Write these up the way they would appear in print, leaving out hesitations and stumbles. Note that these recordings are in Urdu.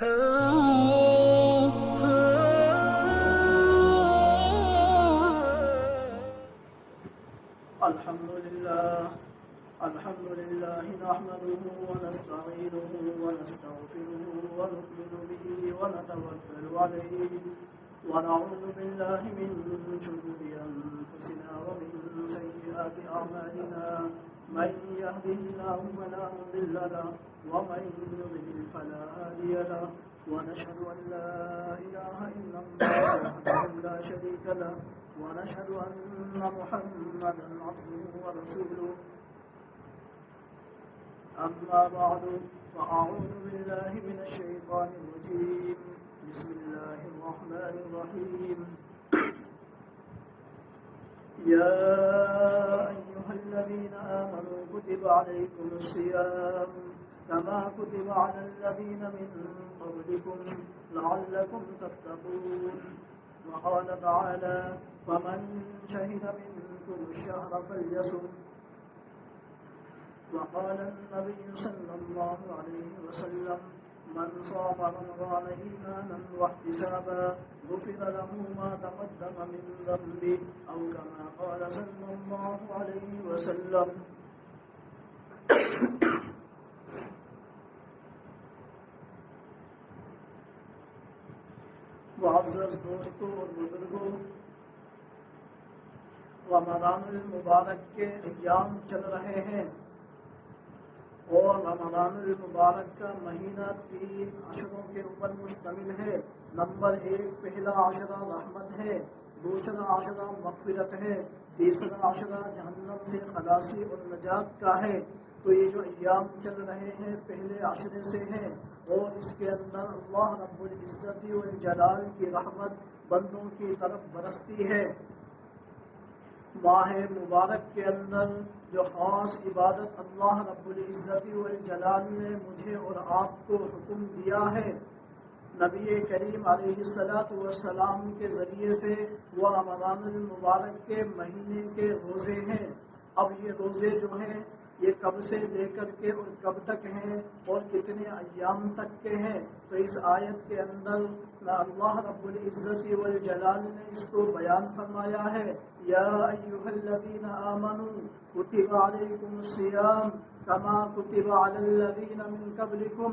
الحمد لله نحمده ونستعينه ونستغفره ونؤمن به ونتوكل عليه ونعوذ بالله من شرور أنفسنا ومن سيئات أعمالنا من يهده الله فلا مضل له ومن يضلل فلا هادي له ونشهد أن لا إله إلا الله وحده لا شريك له ونشهد أن محمدا عبده ورسوله أما بعد فأعوذ بالله من الشيطان الرجيم بسم الله الرحمن الرحيم يا أيها الذين آمنوا كتب عليكم الصيام كما كتب على الذين من قبلكم لعلكم تتقون وقال تعالى فمن شهد منكم الشهر فليصم وقال النبي صلى الله عليه وسلم من صام رمضان إيمانا واحتسابا غفر له ما تقدم من ذنبه أو كما قال صلى الله عليه وسلم. معزز دوستوں اور بزرگوں، رمضان المبارک کے ایام چل رہے ہیں اور رمضان المبارک کا مہینہ 3 عشروں کے اوپر مشتمل ہے. نمبر 1 پہلا عشرہ رحمت ہے، دوسرا عشرہ مغفرت ہے، تیسرا عشرہ جہنم سے خلاصی اور نجات کا ہے. تو یہ جو ایام چل رہے ہیں پہلے عشرے سے ہیں اور اس کے اندر اللہ رب العزت والجلال کی رحمت بندوں کی طرف برستی ہے. ماہ مبارک کے اندر جو خاص عبادت اللہ رب العزت والجلال نے مجھے اور آپ کو حکم دیا ہے، نبی کریم علیہ السلام کے ذریعے سے، وہ رمضان المبارک کے مہینے کے روزے ہیں. اب یہ روزے جو ہیں یہ کب سے لے کر کے اور کب تک ہیں اور کتنے ایام تک کے ہیں، تو اس آیت کے اندر اللہ رب العزت والجلال نے اس کو بیان فرمایا ہے. یا ایھا الذین آمنوا کتب علیکم الصیام کما کتب علی الذین من قبلکم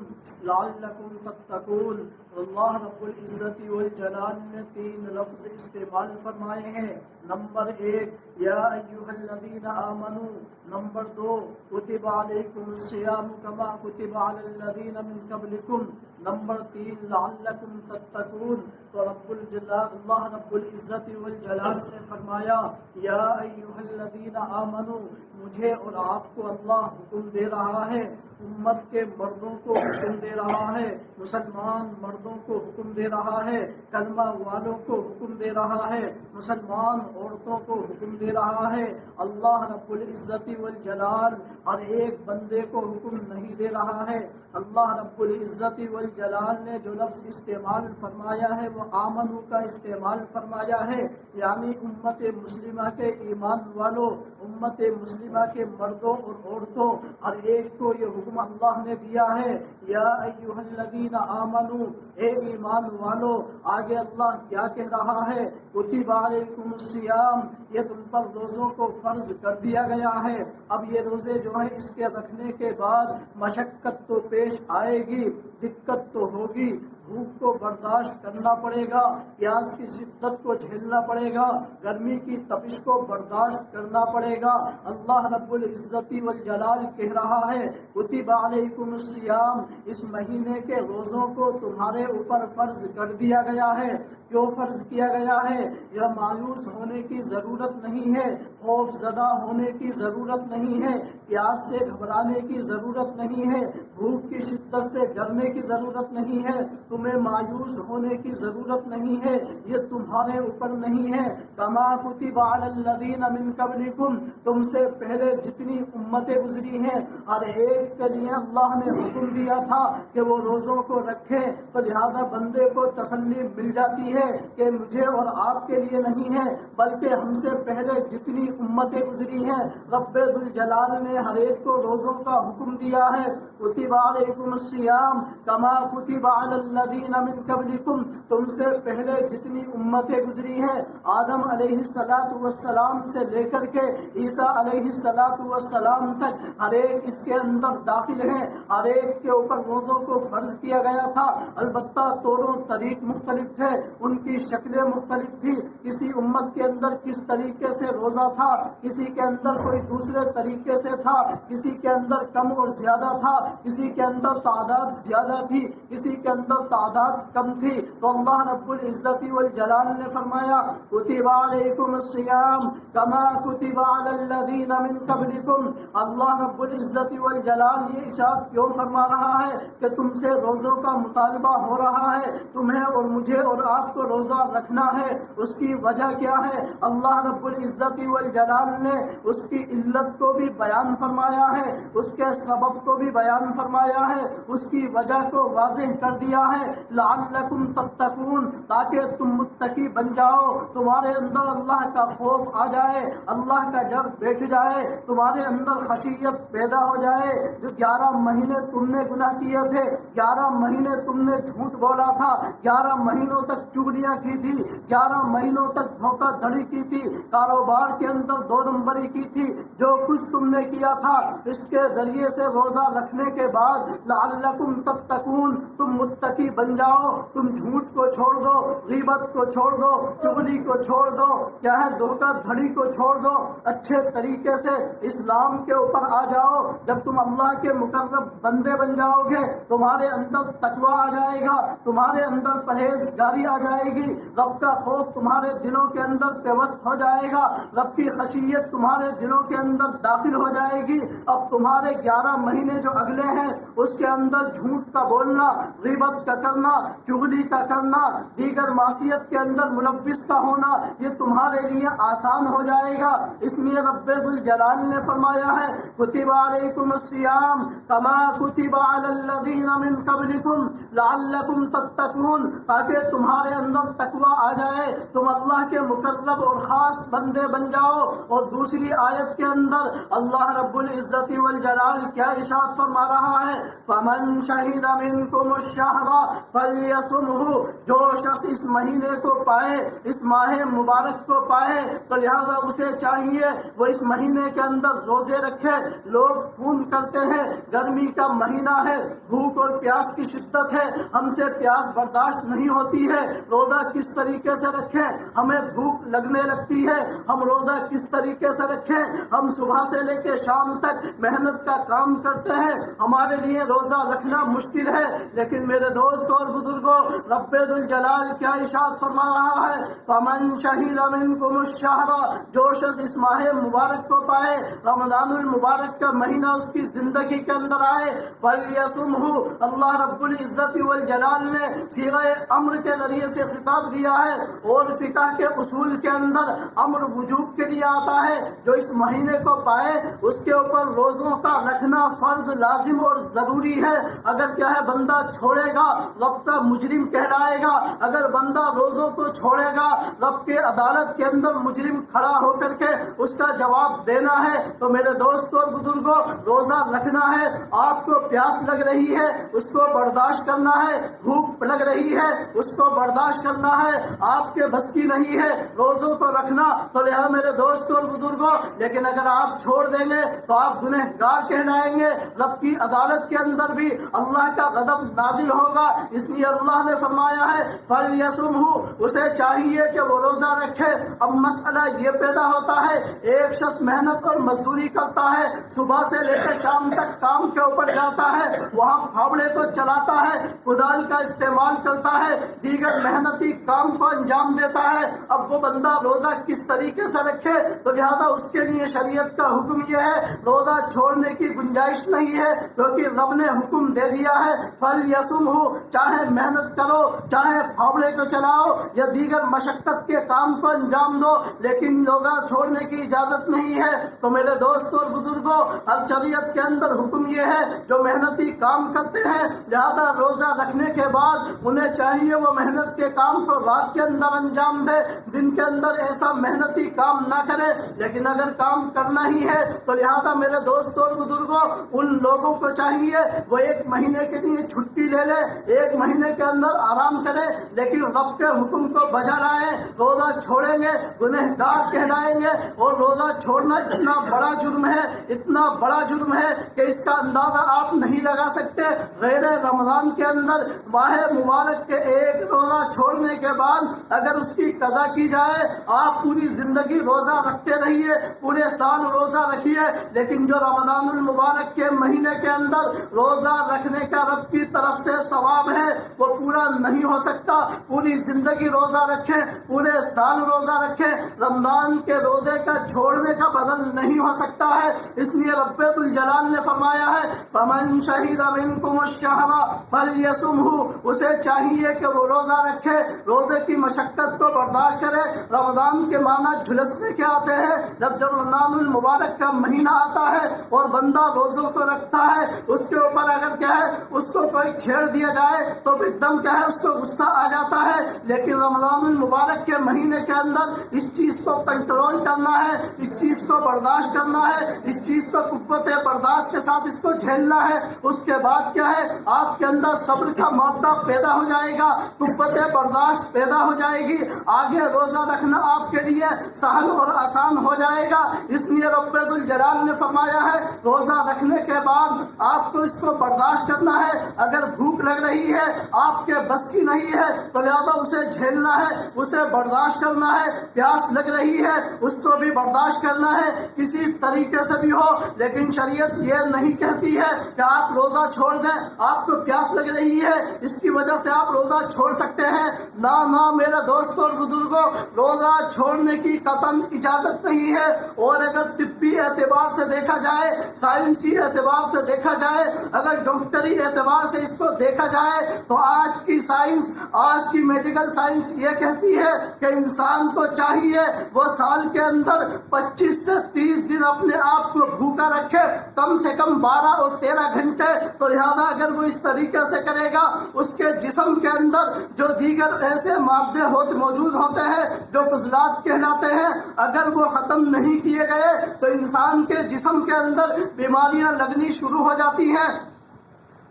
لعلکم تتقون. اللہ رب العزت والجلال نے 3 لفظ استعمال فرمائے ہیں. نمبر 1 یا ایھا الذین آمنوا، نمبر 2 کتب علیکم الصیام کما کتب علی الذین من قبلکم، نمبر 3 لعلکم تتقون. تو اللہ رب العزت والجلال نے فرمایا یا ایھا الذین آمنوا، مجھے اور آپ کو اللہ حکم دے رہا ہے، امت کے مردوں کو حکم دے رہا ہے، مسلمان مردوں کو حکم دے رہا ہے، کلمہ والوں کو حکم دے رہا ہے، مسلمان عورتوں کو حکم دے رہا ہے. اللہ رب العزت والجلال ہر ایک بندے کو حکم نہیں دے رہا ہے. اللہ رب العزت والجلال نے جو لفظ استعمال فرمایا ہے وہ آمنو کا استعمال فرمایا ہے، یعنی امت مسلمہ کے ایمان والوں، امت مسلمہ کے مردوں اور عورتوں، ہر ایک کو یہ حکم اللہ نے دیا ہے. یا ایھا الذین آمنو، اے ایمان والو. آگے اللہ کیا کہہ رہا ہے؟ کتب علیکم الصیام، یہ تم پر روزوں کو فرض کر دیا گیا ہے. اب یہ روزے جو ہیں اس کے رکھنے کے بعد مشقت تو پیش آئے گی، دقت تو ہوگی، بھوک کو برداشت کرنا پڑے گا، پیاس کی شدت کو جھیلنا پڑے گا، گرمی کی تپش کو برداشت کرنا پڑے گا. اللہ رب العزت والجلال کہہ رہا ہے کتب علیکم الصیام، اس مہینے کے روزوں کو تمہارے اوپر فرض کر دیا گیا ہے. کیوں فرض کیا گیا ہے؟ یہ مایوس ہونے کی ضرورت نہیں ہے، خوف زدہ ہونے کی ضرورت نہیں ہے، پیاس سے گھبرانے کی ضرورت نہیں ہے، بھوک کی شدت سے ڈرنے کی ضرورت نہیں ہے، تمہیں مایوس ہونے کی ضرورت نہیں ہے. یہ تمہارے اوپر نہیں ہے. کما کتب علی الذین من قبلکم، تم سے پہلے جتنی امتیں گزری ہیں ہر ایک کے لیے اللہ نے حکم دیا تھا کہ وہ روزوں کو رکھے. تو لہذا بندے کو تسلی مل جاتی ہے کہ مجھے اور آپ کے لیے نہیں ہے بلکہ ہم سے پہلے جتنی امتیں گزری ہیں رب ذوالجلال نے ہر ایک کو روزوں کا حکم دیا ہے۔ کتب علیکم الصیام کما کتب علی الذین من قبلکم، تم سے پہلے جتنی امتیں گزری ہیں آدم علیہ السلام سے لے کر کے عیسیٰ علیہ السلام تک، ہر ایک اس کے اندر داخل ہے۔ ہر ایک کے اوپر روزوں کو فرض کیا گیا تھا، البتہ طور و طریق مختلف تھے، ان کی شکلیں مختلف تھی۔ کسی امت کے اندر کس طریقے سے روزہ تھا، کسی کے اندر کوئی دوسرے طریقے سے تھا، کسی کے اندر کم اور زیادہ تھا، کسی کے اندر تعداد زیادہ تھی، کسی کے اندر تعداد کم تھی۔ تو اللہ رب العزت والجلال نے فرمایا کتب علیکم الصیام کما کتب علی الذین من قبلکم۔ اللہ رب العزت والجلال یہ ارشاد کیوں فرما رہا ہے کہ تم سے روزوں کا مطالبہ ہو رہا ہے، تمہیں اور مجھے اور آپ کو روزہ رکھنا ہے؟ اس کی وجہ کیا ہے؟ اللہ رب العزت والجلال نے اس کی علت کو بھی بیان فرمایا ہے، اس کے سبب کو بھی بیان فرمایا ہے، اس کی وجہ کو واضح کر دیا ہے۔ لعلکم تتقون، تاکہ تم متقی بن جاؤ، تمہارے اندر اللہ کا خوف آ جائے، اللہ کا ڈر بیٹھ جائے، تمہارے اندر خشیت پیدا ہو جائے۔ جو 11 مہینے تم نے گناہ کیے تھے، 11 مہینے تم نے جھوٹ بولا تھا، 11 مہینوں تک چگلیاں کی تھی، 11 مہینوں تک دھوکہ دھڑی کی تھی، کاروبار کے اندر 2 نمبری کی تھی، جو کچھ تم نے کیا تھا، اس کے ذریعے سے روزہ رکھنے کے بعد لعلکم تتقون، تم متقی بن جاؤ، تم جھوٹ کو چھوڑ دو، غیبت کو چھوڑ دو، چگلی کو چھوڑ دو، کیا ہے دھوکہ دھڑی کو چھوڑ دو، اچھے طریقے سے اسلام کے اوپر آ جاؤ۔ جب تم اللہ کے مقرب بندے بن جاؤ گے، تمہارے اندر تقویٰ آ جائے گا، تمہارے اندر پرہیزگاری آ جائے گی، رب کا خوف تمہارے دلوں کے اندر پیوست ہو جائے گا، رب کی خشیت تمہارے دلوں کے اندر داخل ہو جائے گی۔ اب تمہارے 11 مہینے جو اگلے ہیں اس کے اندر جھوٹ کا بولنا، غیبت کا کرنا، چغلی کا کرنا، دیگر معصیت کے اندر ملبس کا ہونا، یہ تمہارے لیے آسان ہو جائے گا۔ اس لیے رب ذوالجلال نے فرمایا ہے کتب علیکم الصیام کما کتب علی الذین من قبلکم لعلکم تتقون، تاکہ تمہارے اندر تقویٰ آ جائے، تم اللہ کے مقرب اور خاص بندے بن جاؤ۔ اور دوسری آیت کے اندر اللہ رب العزت والجلال کیا ارشاد فرما رہا ہے فمن شہد منکم الشہر فلیصمہ، جو شخص اس مہینے کو پائے، اس ماہ مبارک کو پائے، تو لہذا اسے چاہیے وہ اس مہینے کے اندر روزے رکھے۔ لوگ فون کرتے ہیں گرمی کا مہینہ ہے، بھوک اور پیاس کی شدت ہے، ہم سے پیاس برداشت نہیں ہوتی ہے، روزہ کس طریقے سے رکھیں، ہمیں بھوک لگنے لگتی ہے، ہم روزہ کس طریقے سے رکھیں، ہم صبح سے لے کے شام تک محنت کا کام کرتے ہیں، ہمارے لیے روزہ رکھنا مشکل ہے۔ لیکن میرے دوست اور بزرگوں، رب ذوالجلال کیا ارشاد فرما رہا ہے فمن شہد منکم الشہر، جو شخص اس ماہ مبارک کو پائے، رمضان المبارک کا مہینہ اس کی زندگی کے اندر آئے، فلیصمہ، اللہ رب العزت والجلال نے صیغہ امر کے ذریعے سے خطاب دیا ہے، اور فقہ کے اصول کے اندر امر وجوب کے لیے آتا ہے، جو اس مہینے کو پائے اس کے اوپر روزوں کا رکھنا فرض لازم اور ضروری ہے۔ اگر کیا ہے بندہ چھوڑے گا رب کا مجرم کہلائے گا، اگر بندہ روزوں کو چھوڑے گا رب کے عدالت کے اندر مجرم کھڑا ہو کر کے اس کا جواب دینا ہے۔ تو میرے دوست اور بزرگوں، روزہ رکھنا ہے، آپ کو پیاس لگ رہی ہے اس کو برداشت کرنا ہے، بھوک لگ رہی ہے اس کو برداشت کرنا ہے، آپ کے بس کی نہیں ہے روزوں کو رکھنا، تو لہذا میرے دوست اور بزرگوں، لیکن اگر آپ چھوڑ دیں گے تو آپ گنہگار کہلائیں گے، رب کی عدالت کے اندر بھی اللہ کا غضب نازل ہوگا۔ اس لیے اللہ نے فرمایا ہے فلیصمہ، اسے چاہیے کہ وہ روزہ رکھے۔ اب مسئلہ یہ پیدا ہوتا ہے، ایک شخص محنت اور مزدوری کرتا ہے، صبح سے لے کر شام تک کام کے اوپر جاتا ہے، وہاں پھاوڑے کو چلاتا ہے، کدال کا استعمال کرتا ہے، دیگر محنتی کام کو انجام دیتا ہے۔ اب وہ بندہ روزہ کس طریقے سے رکھے؟ تو لہذا اس کے لیے شریعت کا حکم یہ ہے روزہ چھوڑنے کی گنجائش نہیں ہے، کیونکہ رب نے حکم دے دیا ہے فلیصمہ، چاہے محنت کرو، چاہے پھاوڑے کو چلاؤ یا دیگر مشقت کے کام کو انجام دو، لیکن روزہ چھوڑنے کی اجازت نہیں ہے۔ تو میرے دوست اور بزرگوں، اب شریعت کے اندر حکم یہ ہے جو محنتی کام کرتے ہیں لہذا روزہ رکھنے کے بعد انہیں چاہیے وہ محنت کے کام کو رات کے اندر انجام دے، دن کے اندر ایسا محنتی کام نہ کرے۔ لیکن اگر کام کرنا ہی ہے تو لہذا لہذا میرے دوستوں اور بزرگوں ان لوگوں کو چاہیے وہ 1 مہینے کے لیے چھٹی لے لے، 1 مہینے کے اندر آرام کرے، لیکن رب کے حکم کو بجا لائیں، روزہ چھوڑیں گے گنہگار کہلائیں گے۔ اور روزہ چھوڑنا اتنا بڑا جرم ہے، اتنا بڑا جرم ہے کہ اس کا اندازہ آپ نہیں لگا سکتے۔ غیر رمضان کے اندر ماہ مبارک کے 1 روزہ چھوڑنے کے بعد اگر اس کی قضا کی جائے، آپ پوری زندگی روزہ رکھتے رہیے، پورے سال روزہ رکھیے، لیکن جو رمضان المبارک کے مہینے کے اندر روزہ رکھنے کا رب کی طرف سے ثواب ہے وہ پورا نہیں ہو سکتا۔ پوری زندگی روزہ رکھیں، پورے سال روزہ رکھیں، رمضان کے روزے کا چھوڑنے کا بدل نہیں ہو سکتا ہے۔ اس لیے رب الجلال نے فرمایا ہے فَمَن شَهِدَ مِنكُمُ الشَّهْرَ فَلْيَصُمْهُ، اسے چاہیے کہ وہ روزہ رکھے، روزے کی مشقت کو برداشت کرے۔ رمضان کے معنی جھلسنے کے آتے ہیں۔ جب رمضان المبارک کا مہینہ آتا ہے اور بندہ روزوں کو رکھتا ہے، اس کے اوپر اگر کیا ہے اس کو کوئی چھیڑ دیا جائے تو ایک دم کیا ہے اس کو غصہ آ جاتا ہے، لیکن رمضان المبارک کے مہینے کے اندر اس چیز کو کنٹرول کرنا ہے، اس چیز کو برداشت کرنا ہے، اس چیز کو قوت برداشت کے ساتھ اس کو جھیلنا ہے۔ اس کے بعد کیا ہے آپ کے اندر صبر کا مادہ پیدا ہو جائے گا، قوت برداشت پیدا ہو جائے گی، آگے روزہ رکھنا آپ کے لیے سہل اور آسان ہو جائے گا۔ اس لیے رب الجلال نے فرمایا ہے روزہ رکھنے کے بعد آپ کو اس کو برداشت کرنا ہے۔ اگر بھوک لگ رہی ہے آپ کے بس کی نہیں ہے تو لہذا اسے جھیلنا ہے، اسے برداشت کرنا ہے۔ پیاس لگ رہی ہے اس کو بھی برداشت کرنا ہے، کسی طریقے سے بھی ہو، لیکن شریعت یہ نہیں کہتی ہے کہ آپ روزہ چھوڑ دیں۔ آپ کو پیاس لگ رہی ہے اس کی وجہ سے آپ روزہ چھوڑ سکتے ہیں، نہ میرے دوستوں اور بزرگوں، روزہ چھوڑنے کی قطعاً اجازت نہیں ہے۔ اور اگر طبی اعتبار سے دیکھا جائے، سائنسی اعتبار سے دیکھا جائے، اگر ڈاکٹری اعتبار سے اس کو دیکھا جائے تو آج کی سائنس، آج کی میڈیکل سائنس یہ کہتی ہے کہ انسان کو چاہیے وہ سال کے اندر 25 سے 30 دن اپنے آپ کو بھوکا رکھے، کم سے کم 12 اور 13 گھنٹے۔ تو لہذا اگر وہ اس طریقے سے کرے گا اس کے جسم کے اندر جو دیگر ایسے مادے موجود ہوتے ہیں جو فضلات کہلاتے ہیں، اگر وہ ختم نہیں کیے گئے تو انسان کے جسم کے اندر بیماریاں لگنی شروع ہو جاتی ہیں۔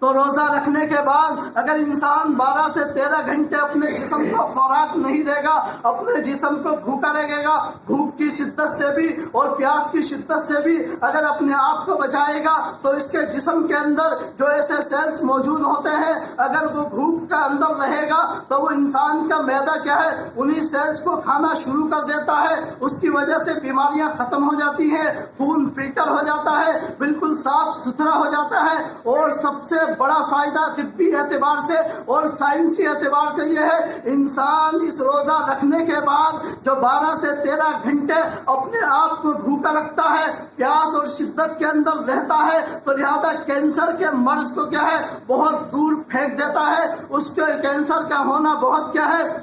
تو روزہ رکھنے کے بعد اگر انسان 12 سے 13 گھنٹے اپنے جسم کو خوراک نہیں دے گا، اپنے جسم کو بھوکا رکھے گا، بھوک کی شدت سے بھی اور پیاس کی شدت سے بھی اگر اپنے آپ کو بچائے گا تو اس کے جسم کے اندر جو ایسے سیلز موجود ہوتے ہیں اگر وہ بھوک کا اندر رہے گا تو وہ انسان کا معدہ کیا ہے انہی سیلز کو کھانا شروع کر دیتا ہے، اس کی وجہ سے بیماریاں ختم ہو جاتی ہیں، خون فلٹر ہو جاتا ہے، بالکل صاف ستھرا ہو جاتا ہے۔ اور سب سے بڑا فائدہ طبی اعتبار سے اور سائنسی اعتبار سے یہ ہے انسان اس روزہ رکھنے کے بعد جو 12 سے 13 گھنٹے اپنے آپ کو بھوکا رکھتا ہے، پیاس اور شدت کے اندر رہتا ہے، تو لہذا کینسر کے مرض کو کیا ہے بہت دور پھینک دیتا ہے، اس کے کینسر کا ہونا بہت کیا ہے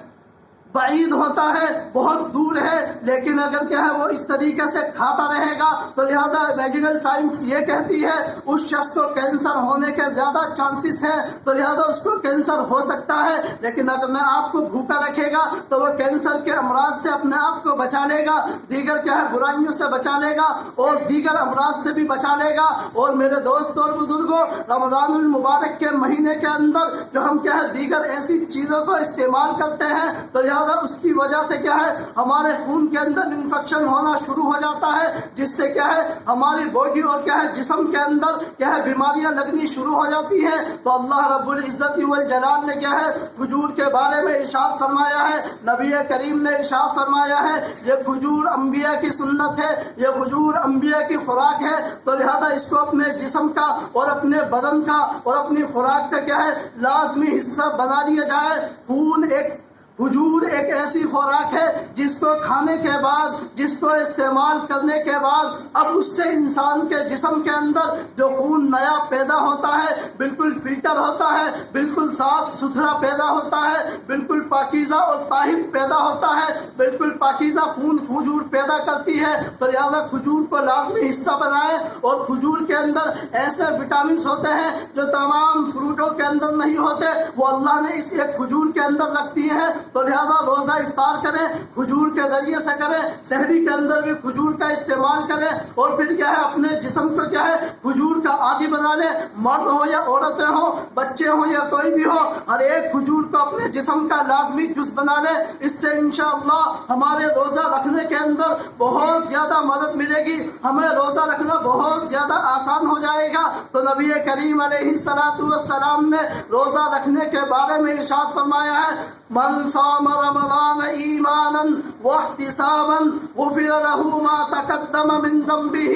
بعید ہوتا ہے، بہت دور ہے۔ لیکن اگر کیا ہے وہ اس طریقے سے کھاتا رہے گا تو لہذا میڈیکل سائنس یہ کہتی ہے اس شخص کو کینسر ہونے کے زیادہ چانسز ہیں، تو لہذا اس کو کینسر ہو سکتا ہے۔ لیکن اگر میں آپ کو بھوکا رکھے گا تو وہ کینسر کے امراض سے اپنے آپ کو بچا لے گا، دیگر کیا ہے برائیوں سے بچا لے گا اور دیگر امراض سے بھی بچا لے گا۔ اور میرے دوستوں اور بزرگوں، رمضان المبارک کے مہینے کے اندر جو ہم کیا ہے دیگر ایسی چیزوں کو استعمال کرتے ہیں تو لہذا اس کی وجہ سے کیا ہے ہمارے خون کے اندر انفیکشن ہونا شروع ہو جاتا ہے، جس سے کیا ہے ہماری باڈی اور کیا ہے جسم کے اندر کیا ہے بیماریاں لگنی شروع ہو جاتی ہیں۔ تو اللہ رب العزت والجلال نے کیا ہے کھجور کے بارے میں ارشاد فرمایا ہے، نبی کریم نے ارشاد فرمایا ہے یہ کھجور انبیاء کی سنت ہے، یہ کھجور انبیاء کی خوراک ہے، تو لہذا اس کو اپنے جسم کا اور اپنے بدن کا اور اپنی خوراک کا کیا ہے لازمی حصہ بنا لیا جائے۔ کھجور ایک ایسی خوراک ہے جس کو کھانے کے بعد، جس کو استعمال کرنے کے بعد اب اس سے انسان کے جسم کے اندر جو خون نیا پیدا ہوتا ہے بالکل فلٹر ہوتا ہے، بالکل صاف ستھرا پیدا ہوتا ہے، بالکل پاکیزہ اور طاہر پیدا ہوتا ہے، بالکل پاکیزہ خون کھجور پیدا کرتی ہے۔ تو لہذا کھجور کو لازمی حصہ بنائیں۔ اور کھجور کے اندر ایسے وٹامنس ہوتے ہیں جو تمام فروٹوں کے اندر نہیں ہوتے، وہ اللہ نے اس ایک کھجور کے اندر رکھ دیے ہیں۔ تو لہذا روزہ افطار کریں کھجور کے ذریعے سے کریں، سحری کے اندر بھی کھجور کا استعمال کریں، اور پھر کیا ہے اپنے جسم کو کیا ہے کھجور کا عادی بنا لیں، مرد ہو یا عورتیں ہوں، بچے ہوں یا کوئی بھی ہو، ہر ایک کھجور کو اپنے جسم کا لازمی جز بنا لیں۔ اس سے انشاءاللہ ہمارے روزہ رکھنے کے اندر بہت زیادہ مدد ملے گی، ہمیں روزہ رکھنا بہت زیادہ آسان ہو جائے گا۔ تو نبی کریم علیہ السلام نے روزہ رکھنے کے بارے میں ارشاد فرمایا ہے، من صام رمضان ایمانا واحتسابا غفر له ما تقدم من ذنبه،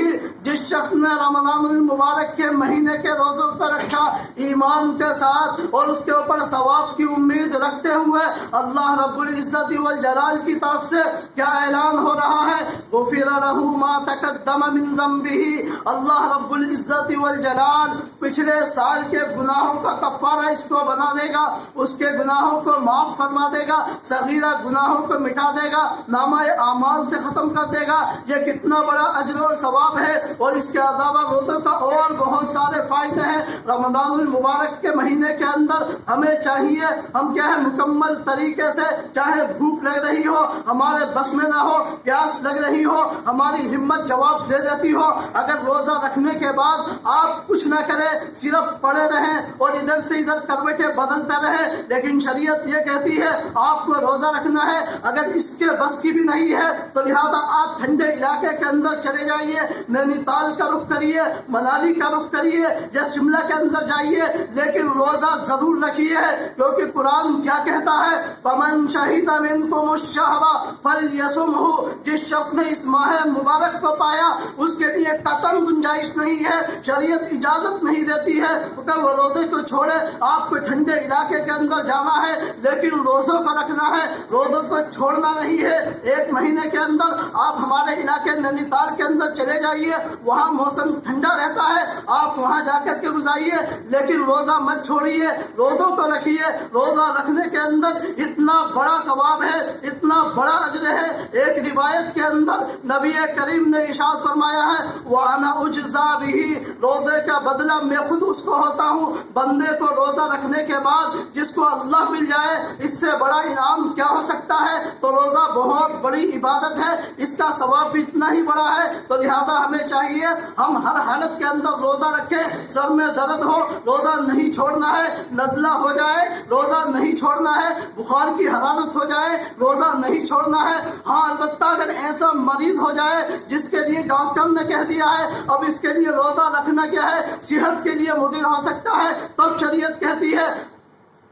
جس شخص نے رمضان المبارک کے مہینے کے روزوں پر رکھا ایمان کے ساتھ اور اس کے اوپر ثواب کی امید رکھتے ہوئے، اللہ رب العزت والجلال کی طرف سے کیا اعلان ہو رہا ہے، غفر له ما تقدم من ذنبه، اللہ رب العزت والجلال پچھلے سال کے گناہوں کا کفارہ اس کو بنا دے گا، اس کے گناہوں کو معاف فرما دے گا، صغیرہ گناہوں کو مٹا دے گا، نامہ اعمال سے ختم کر دے گا۔ یہ کتنا بڑا اجر اور ثواب ہے، اور اس کے علاوہ روزوں کا اور بہت سارے فائدے ہیں۔ رمضان المبارک کے مہینے کے اندر ہمیں چاہیے ہم کیا ہے مکمل طریقے سے، چاہے بھوک لگ رہی ہو ہمارے بس میں نہ ہو، پیاس لگ رہی ہو ہماری ہمت جواب دے دیتی ہو، اگر روزہ رکھنے کے بعد آپ کچھ نہ کریں صرف پڑے رہیں اور ادھر سے ادھر کروٹیں بدلتے رہیں، لیکن شریعت یہ کہتی ہے آپ کو روزہ رکھنا ہے، اگر اس کے بس کی بھی نہیں ہے تو لہذا آپ ٹھنڈے علاقے کے اندر چلے جائیے، نینی تال کا رخ کریے، منالی کا رخ کریے یا شملہ کے اندر جائیے، لیکن روزہ ضرور رکھیے، کیونکہ قرآن کیا کہتا ہے، فَمَن شَهِدَ مِنْكُمُ الشَّهْرَ فَلْيَصُمْهُ، جس شخص نے اس ماہ مبارک کو پایا اس کے لیے قطعاً گنجائش نہیں ہے، شریعت اجازت نہیں دیتی ہے کہ وہ روزے کو چھوڑے۔ آپ کو ٹھنڈے علاقے کے اندر جانا ہے لیکن روزوں کو رکھنا ہے، روزوں کو چھوڑنا نہیں ہے۔ ایک مہینے کے اندر آپ ہمارے علاقے نینی تال کے اندر چلے جائیے، وہاں موسم ٹھنڈا رہتا ہے، آپ وہاں جا کر کے گزاریے، لیکن روزہ مت چھوڑیے، روزوں کو رکھیے۔ روزہ رکھنے کے اندر اتنا بڑا ثواب ہے، اتنا بڑا اجر ہے۔ ایک روایت کے اندر نبی کریم نے ارشاد فرمایا ہے، وَأَنَا أُجْزَى بِهِ، روزے کا بدلہ میں خود اس کو ہوتا ہوں۔ بندے کو روزہ رکھنے کے بعد جس کو اللہ مل جائے اس سے بڑا انعام کیا ہو سکتا ہے؟ تو روزہ بہت بڑی عبادت ہے، اس کا ثواب بھی اتنا ہی بڑا ہے، تو لہذا ہمیں چاہیے ہم ہر حالت کے اندر روزہ رکھیں۔ سر میں درد ہو روزہ نہیں چھوڑنا ہے، نزلہ ہو جائے روزہ نہیں چھوڑنا ہے، بخار کی حرارت ہو جائے روزہ نہیں چھوڑنا ہے۔ ہاں البتہ اگر ایسا مریض ہو جائے جس کے لیے ڈاکٹر نے کہہ دیا ہے اب اس کے لیے روزہ رکھنا کیا ہے صحت کے لیے مضر ہو سکتا ہے، تب شریعت کہتی ہے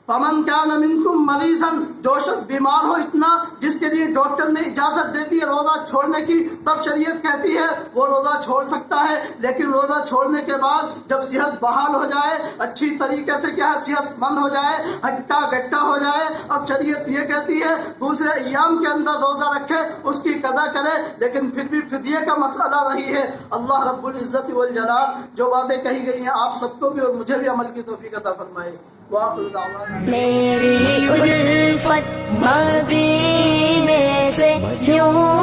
فَمَنْ كَانَ مِنْكُمْ مَرِيضًا، جو شخص بیمار ہو اتنا جس کے لیے ڈاکٹر نے اجازت دے دی ہے روزہ چھوڑنے کی، تب شریعت کہتی ہے وہ روزہ چھوڑ سکتا ہے۔ لیکن روزہ چھوڑنے کے بعد جب صحت بحال ہو جائے، اچھی طریقے سے کیا صحت مند ہو جائے، ہٹا گٹا ہو جائے، اب شریعت یہ کہتی ہے دوسرے ایام کے اندر روزہ رکھے، اس کی قضا کرے، لیکن پھر بھی فدیے کا مسئلہ نہیں ہے۔ اللہ رب العزت والجلال جو باتیں کہی گئی ہیں آپ سب کو بھی اور مجھے بھی عمل کی توفیق عطا فرمائے۔ میری الفت مدینے سے یوں